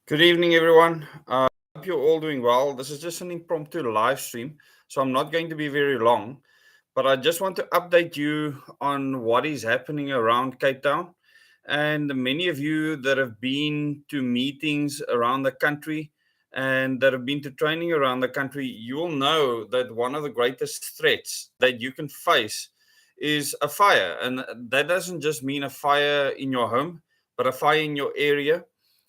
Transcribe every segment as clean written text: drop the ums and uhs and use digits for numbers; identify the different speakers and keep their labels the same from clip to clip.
Speaker 1: Good evening, everyone. Hope you're all doing well. This is just an impromptu live stream, so I'm not going to be very long, but I just want to update you on what is happening around Cape Town. And many of you that have been to meetings around the country and that have been to training around the country, you will know that one of the greatest threats that you can face is a fire. And that doesn't just mean a fire in your home, but a fire in your area.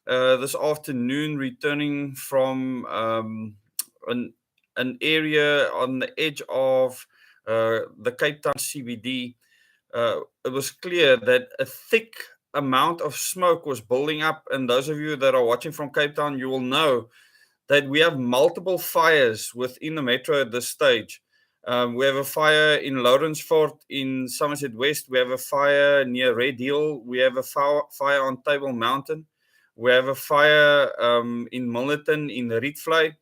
Speaker 1: This afternoon, returning from an, an area on the edge of the Cape Town CBD, it was clear that a thick amount of smoke was building up. And those of you that are watching from Cape Town, you will know that we have multiple fires within the metro at this stage. We have a fire in Lawrencefort in Somerset West. We have a fire near Red Hill. We have a fire on Table Mountain. We have a fire in Milnerton in Rietvlei.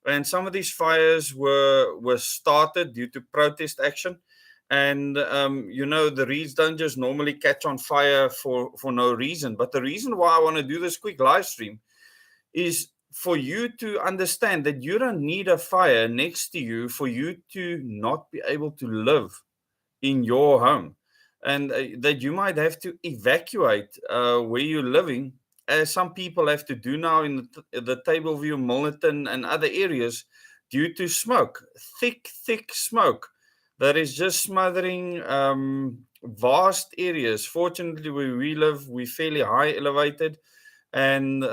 Speaker 1: And some of these fires were started due to protest action. And the reeds don't just normally catch on fire for no reason. But the reason why I want to do this quick live stream is for you to understand that you don't need a fire next to you for you to not be able to live in your home, and that you might have to evacuate where you're living, as some people have to do now in the Tableview, Milnerton, and other areas due to smoke, thick smoke that is just smothering vast areas. Fortunately, where we live, we're fairly high elevated, and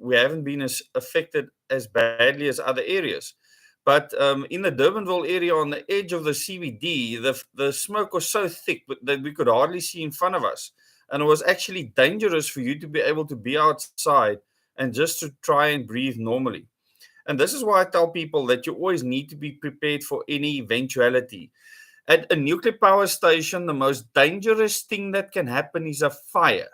Speaker 1: we haven't been as affected as badly as other areas. But in the Durbanville area on the edge of the CBD, the smoke was so thick that we could hardly see in front of us. And it was actually dangerous for you to be able to be outside and just to try and breathe normally. And this is why I tell people that you always need to be prepared for any eventuality. At a nuclear power station, the most dangerous thing that can happen is a fire.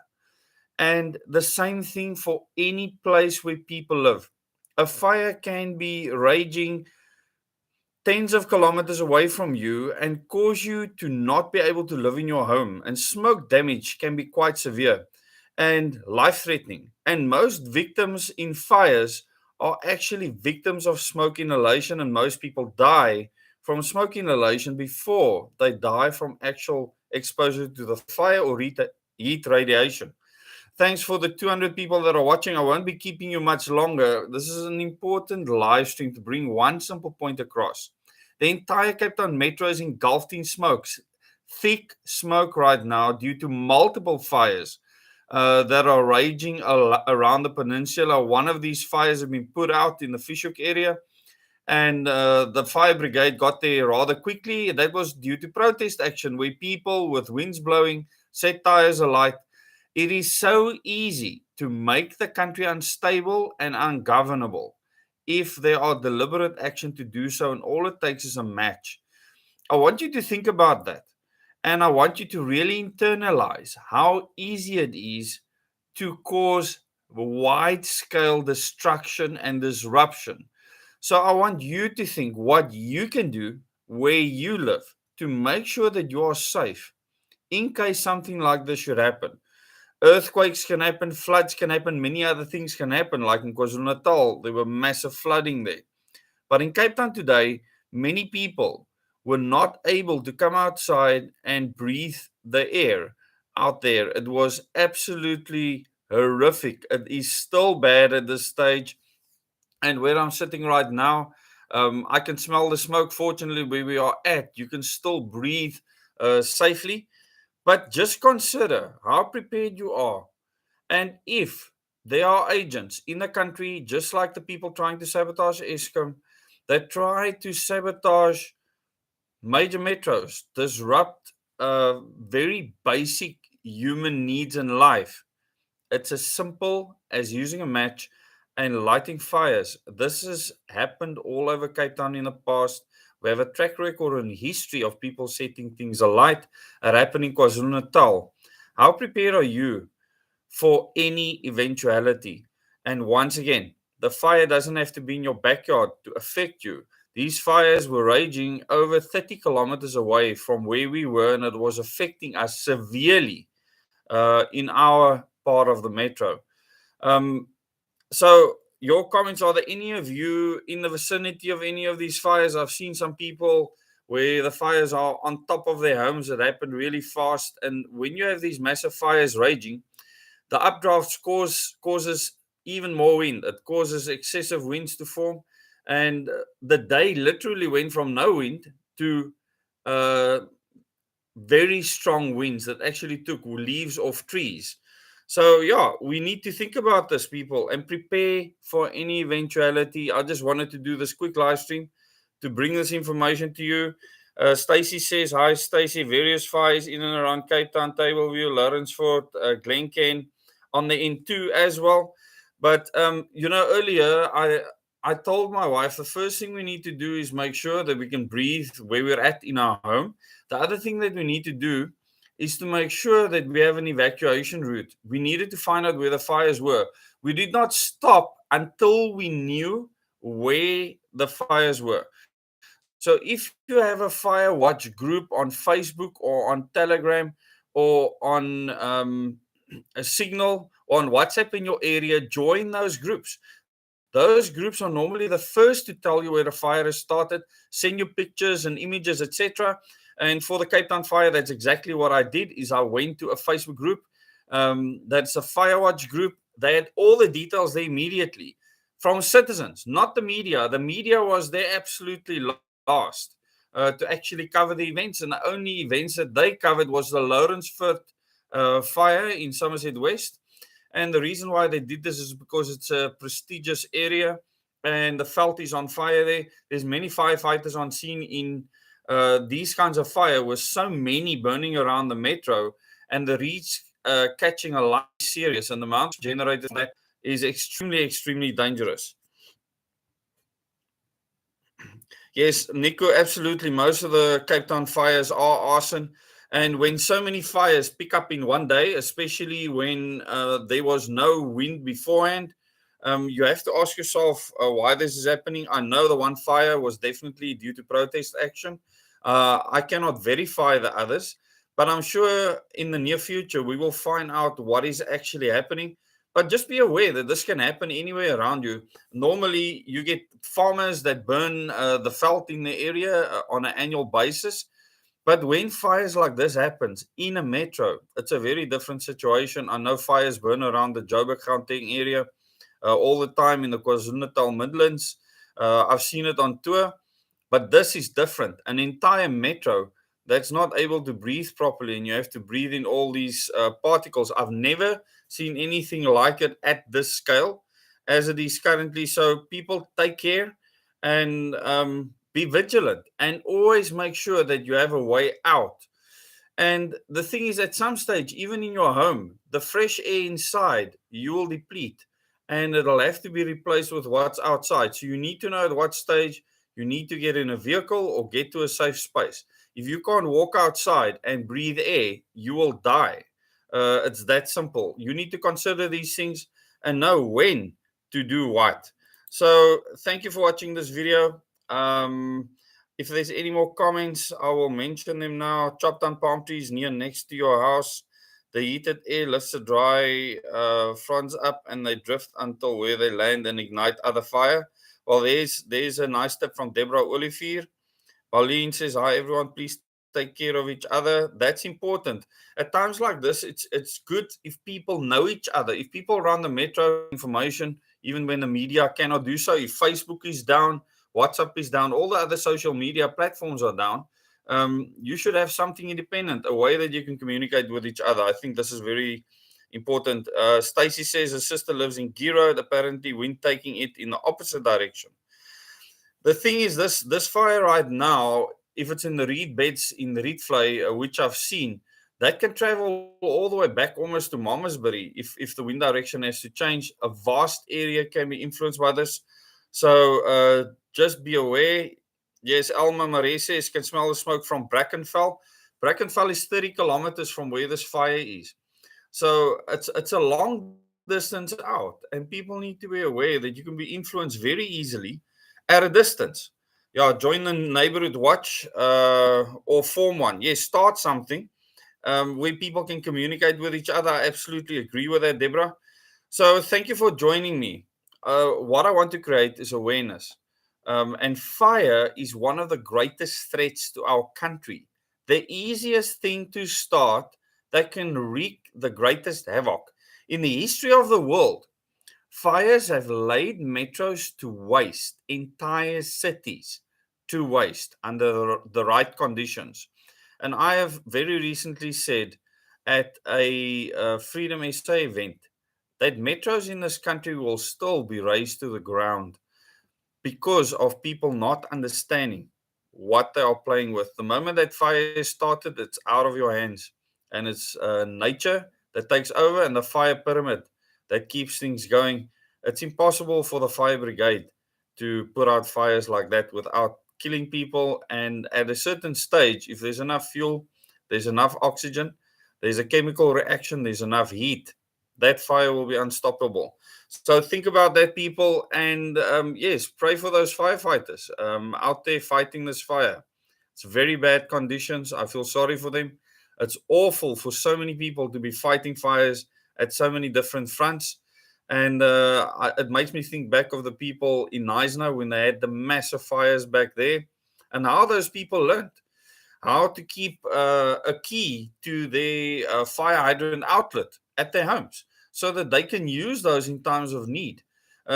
Speaker 1: And the same thing for any place where people live. A fire can be raging tens of kilometers away from you and cause you to not be able to live in your home. And smoke damage can be quite severe and life threatening. And most victims in fires are actually victims of smoke inhalation, and most people die from smoke inhalation before they die from actual exposure to the fire or heat radiation. Thanks for the 200 people that are watching. I won't be keeping you much longer. This is an important live stream to bring one simple point across. The entire Cape Town metro is engulfed in smokes, thick smoke right now due to multiple fires that are raging around the peninsula. One of these fires have been put out in the Fishhook area, and the fire brigade got there rather quickly. That was due to protest action where people with winds blowing set tires alight. It is so easy to make the country unstable and ungovernable if there are deliberate action to do so, and all it takes is a match. I want you to think about that. And I want you to really internalize how easy it is to cause wide scale destruction and disruption. So I want you to think what you can do where you live to make sure that you are safe in case something like this should happen. Earthquakes can happen, floods can happen, many other things can happen. Like in KwaZulu-Natal, there were massive flooding there. But in Cape Town today, many people were not able to come outside and breathe the air out there. It was absolutely horrific. It is still bad at this stage. And where I'm sitting right now, I can smell the smoke. Fortunately, where we are at, you can still breathe safely. But just consider how prepared you are. And if there are agents in the country, just like the people trying to sabotage Eskom, that try to sabotage major metros, disrupt very basic human needs in life, it's as simple as using a match and lighting fires. This has happened all over Cape Town in the past. We have a track record and history of people setting things alight. It happened in KwaZulu-Natal. How prepared are you for any eventuality? And once again, the fire doesn't have to be in your backyard to affect you. These fires were raging over 30 kilometers away from where we were, and it was affecting us severely in our part of the metro. Um, So your comments, are there any of you in the vicinity of any of these fires? I've seen some people where the fires are on top of their homes that happen really fast. And when you have these massive fires raging, the updrafts causes even more wind. It causes excessive winds to form. And the day literally went from no wind to uh, very strong winds that actually took leaves off trees. So yeah, we need to think about this, people, and prepare for any eventuality. I just wanted to do this quick live stream to bring this information to you. Stacy says, "Hi, Stacy. Various fires in and around Cape Town, Tableview, Lawrenceford, Glencairn, on the N2 as well." But earlier I told my wife the first thing we need to do is make sure that we can breathe where we're at in our home. The other thing that we need to do is to make sure that we have an evacuation route. We needed to find out where the fires were. We did not stop until we knew where the fires were. So if you have a fire watch group on Facebook or on Telegram or on a Signal or on WhatsApp in your area, join those groups. Those groups are normally the first to tell you where the fire has started, send you pictures and images, etc. And for the Cape Town fire, that's exactly what I did. Is I went to a Facebook group. That's a fire watch group. They had all the details there immediately from citizens, not the media. The media was there absolutely last to actually cover the events, and the only events that they covered was the Lawrenceford fire in Somerset West. And the reason why they did this is because it's a prestigious area and the veld is on fire there. There's many firefighters on scene in these kinds of fire with so many burning around the metro, and the reach catching a light is serious, and the amount generated from that is extremely, extremely dangerous. Yes, Nico, absolutely. Most of the Cape Town fires are arson. And when so many fires pick up in one day, especially when there was no wind beforehand, you have to ask yourself why this is happening. I know the one fire was definitely due to protest action. I cannot verify the others, but I'm sure in the near future we will find out what is actually happening. But just be aware that this can happen anywhere around you. Normally, you get farmers that burn the veld in the area on an annual basis. But when fires like this happens in a metro, it's a very different situation. I know fires burn around the Joburg Gauteng area all the time in the KwaZulu-Natal Midlands. I've seen it on tour, but this is different. An entire metro that's not able to breathe properly, and you have to breathe in all these particles. I've never seen anything like it at this scale as it is currently. So people take care and be vigilant and always make sure that you have a way out. And the thing is, at some stage, even in your home, the fresh air inside you will deplete and it'll have to be replaced with what's outside. So you need to know at what stage you need to get in a vehicle or get to a safe space. If you can't walk outside and breathe air, you will die. It's that simple. You need to consider these things and know when to do what. So, thank you for watching this video. If there's any more comments, I will mention them now. Chop down palm trees near next to your house. The heated air lifts the dry fronds up and they drift until where they land and ignite other fire. Well, there's a nice tip from Deborah Olivier. Pauline says, "Hi everyone, please take care of each other." That's important. At times like this, it's good if people know each other. If people around the metro information, even when the media cannot do so, if Facebook is down, WhatsApp is down, all the other social media platforms are down, you should have something independent, a way that you can communicate with each other. I think this is very important. Stacy says her sister lives in Giro, apparently wind taking it in the opposite direction. The thing is, this fire right now, if it's in the reed beds in the reed fly, which I've seen, that can travel all the way back almost to Malmesbury if the wind direction has to change. A vast area can be influenced by this. So just be aware. Yes, Alma Marie says can smell the smoke from Brackenfell. Brackenfell is 30 kilometers from where this fire is. So it's a long distance out, and people need to be aware that you can be influenced very easily at a distance. Yeah, join the neighborhood watch or form one. Yes, start something where people can communicate with each other. I absolutely agree with that, Deborah. So thank you for joining me. What I want to create is awareness. And fire is one of the greatest threats to our country. The easiest thing to start that can wreak the greatest havoc. In the history of the world, fires have laid metros to waste, entire cities to waste under the right conditions. And I have very recently said at a Freedom SA event that metros in this country will still be razed to the ground because of people not understanding what they are playing with. The moment that fire started, it's out of your hands, and it's nature that takes over and the fire pyramid that keeps things going. It's impossible for the fire brigade to put out fires like that without killing people. And at a certain stage, if there's enough fuel, there's enough oxygen, there's a chemical reaction, there's enough heat, that fire will be unstoppable. So think about that, people, and yes, pray for those firefighters out there fighting this fire. It's very bad conditions. I feel sorry for them. It's awful for so many people to be fighting fires at so many different fronts. And it makes me think back of the people in Neisner when they had the massive fires back there, and how those people learned how to keep a key to their fire hydrant outlet at their homes so that they can use those in times of need,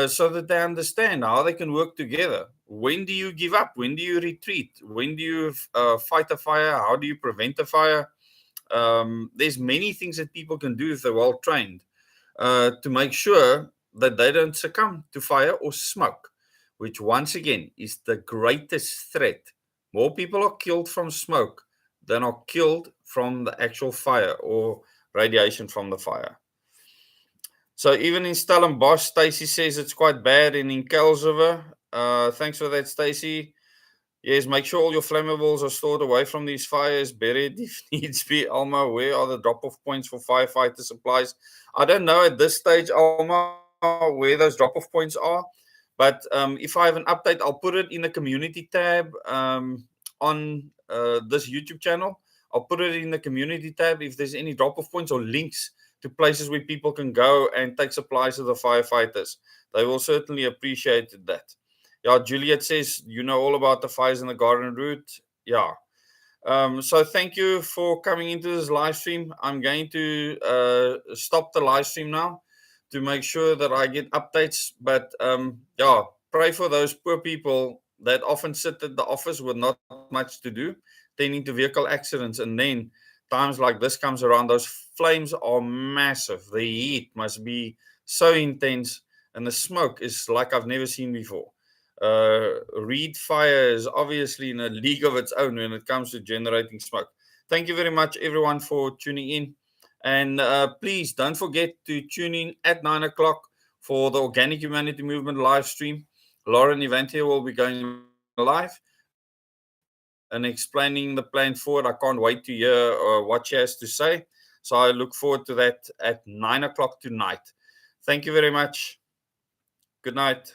Speaker 1: so that they understand how they can work together. When do you give up? When do you retreat? When do you fight a fire? How do you prevent a fire? There's many things that people can do if they're well trained to make sure that they don't succumb to fire or smoke, which once again is the greatest threat. More people are killed from smoke than are killed from the actual fire or radiation from the fire. So even in Stellenbosch, Stacy says it's quite bad, and in Kelsriver, thanks for that, Stacy. Yes, make sure all your flammables are stored away from these fires, buried if needs be. Alma, where are the drop-off points for firefighter supplies? I don't know at this stage, Alma, where those drop-off points are. But if I have an update, I'll put it in the community tab on this YouTube channel. I'll put it in the community tab if there's any drop-off points or links to places where people can go and take supplies to the firefighters. They will certainly appreciate that. Yeah, Juliet says, you know all about the fires in the garden route. Yeah. So thank you for coming into this live stream. I'm going to stop the live stream now to make sure that I get updates. But yeah, pray for those poor people that often sit at the office with not much to do, tending to vehicle accidents. And then times like this comes around, those flames are massive. The heat must be so intense, and the smoke is like I've never seen before. Reed Fire is obviously in a league of its own when it comes to generating smoke. Thank you very much, everyone, for tuning in. And please don't forget to tune in at 9 o'clock for the Organic Humanity Movement live stream. Lauren Evantia will be going live and explaining the plan forward. I can't wait to hear what she has to say. So I look forward to that at 9 o'clock tonight. Thank you very much. Good night.